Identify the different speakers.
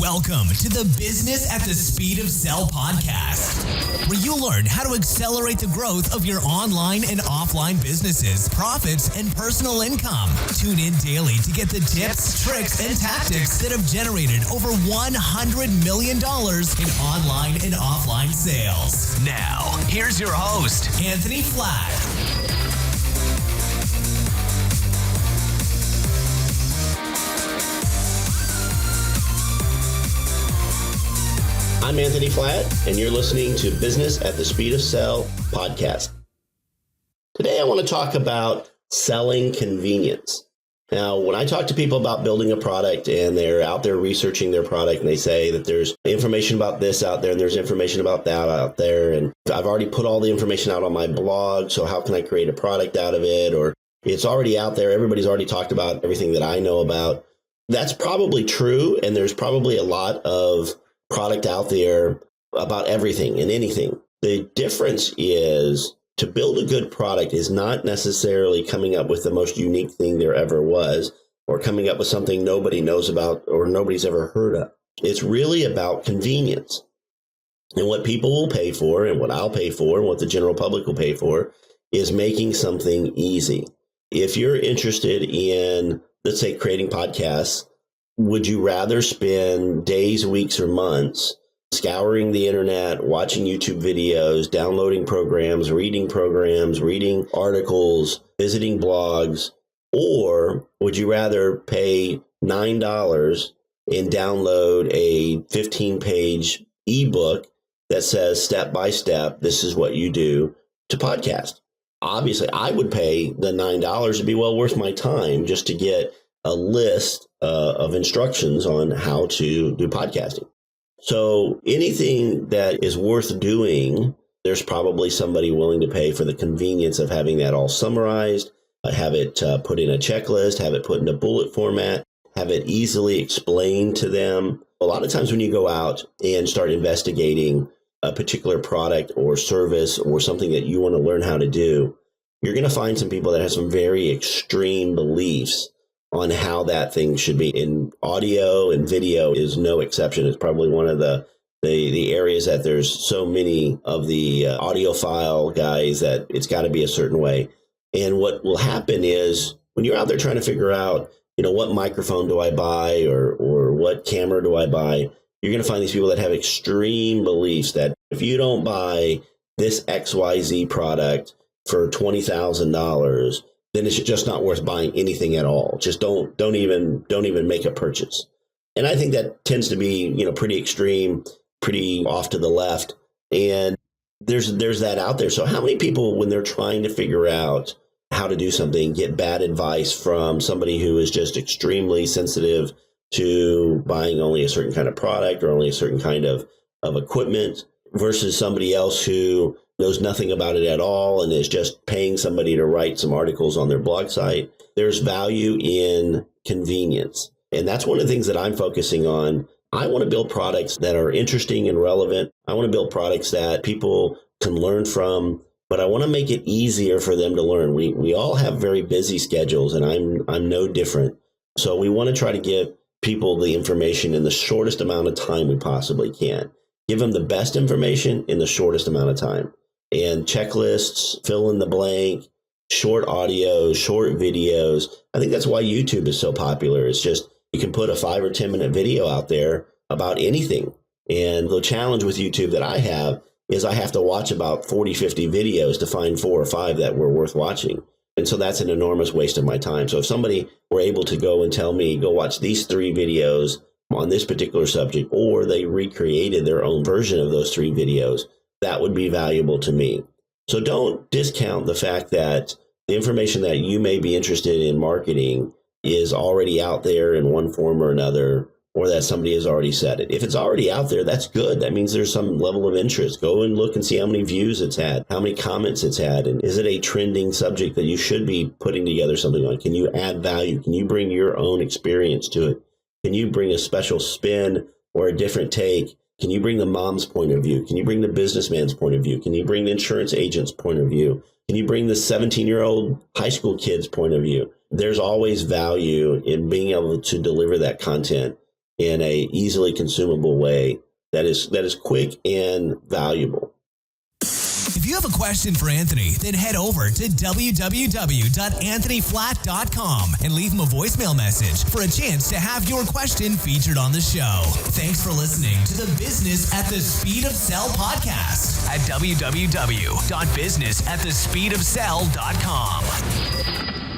Speaker 1: Welcome to the Business at the Speed of Sell podcast, where you learn how to accelerate the growth of your online and offline businesses, profits, and personal income. Tune in daily to get the tips, tricks, and tactics that have generated over $100 million in online and offline sales. Now, here's your host, Anthony Flatt.
Speaker 2: I'm Anthony Flatt, and you're listening to Business at the Speed of Sell podcast. Today, I want to talk about selling convenience. Now, when I talk to people about building a product and they're out there researching their product and they say that there's information about this out there and there's information about that out there, and I've already put all the information out on my blog, so how can I create a product out of it? Or it's already out there, everybody's already talked about everything that I know about. That's probably true, and there's probably a lot of product out there about everything and anything. The difference is to build a good product is not necessarily coming up with the most unique thing there ever was, or coming up with something nobody knows about or nobody's ever heard of. It's really about convenience. And what people will pay for and what I'll pay for and what the general public will pay for is making something easy. If you're interested in, let's say, creating podcasts, would you rather spend days, weeks, or months scouring the internet, watching YouTube videos, downloading programs, reading articles, visiting blogs, or would you rather pay $9 and download a 15-page eBook that says step by step, this is what you do to podcast? Obviously, I would pay the $9 to be well worth my time just to get a list of instructions on how to do podcasting. So anything that is worth doing, there's probably somebody willing to pay for the convenience of having that all summarized, have it put in a checklist, have it put in a bullet format, have it easily explained to them. A lot of times when you go out and start investigating a particular product or service or something that you want to learn how to do, you're going to find some people that have some very extreme beliefs on how that thing should be. In audio and video is no exception. It's probably one of the areas that there's so many of the audiophile guys that it's got to be a certain way. And what will happen is when you're out there trying to figure out, what microphone do I buy or what camera do I buy, you're going to find these people that have extreme beliefs that if you don't buy this XYZ product for $20,000, then it's just not worth buying anything at all. Just don't even make a purchase. And I think that tends to be, pretty extreme, pretty off to the left. And there's that out there. So how many people, when they're trying to figure out how to do something, get bad advice from somebody who is just extremely sensitive to buying only a certain kind of product or only a certain kind of equipment versus somebody else who knows nothing about it at all and is just paying somebody to write some articles on their blog site? There's value in convenience. And that's one of the things that I'm focusing on. I want to build products that are interesting and relevant. I want to build products that people can learn from, but I want to make it easier for them to learn. We all have very busy schedules, and I'm no different. So we want to try to give people the information in the shortest amount of time we possibly can. Give them the best information in the shortest amount of time. And checklists, fill in the blank, short audio, short videos. I think that's why YouTube is so popular. It's just you can put a 5 or 10 minute video out there about anything. And the challenge with YouTube that I have is I have to watch about 40, 50 videos to find 4 or 5 that were worth watching. And so that's an enormous waste of my time. So if somebody were able to go and tell me, go watch these 3 videos on this particular subject, or they recreated their own version of those 3 videos, that would be valuable to me. So don't discount the fact that the information that you may be interested in marketing is already out there in one form or another, or that somebody has already said it. If it's already out there, that's good. That means there's some level of interest. Go and look and see how many views it's had, how many comments it's had, and is it a trending subject that you should be putting together something on? Can you add value? Can you bring your own experience to it? Can you bring a special spin or a different take? Can you bring the mom's point of view? Can you bring the businessman's point of view? Can you bring the insurance agent's point of view? Can you bring the 17-year-old high school kid's point of view? There's always value in being able to deliver that content in a easily consumable way that is quick and valuable.
Speaker 1: If you have a question for Anthony, then head over to www.anthonyflatt.com and leave him a voicemail message for a chance to have your question featured on the show. Thanks for listening to the Business at the Speed of Sell podcast at www.businessatthespeedofsell.com.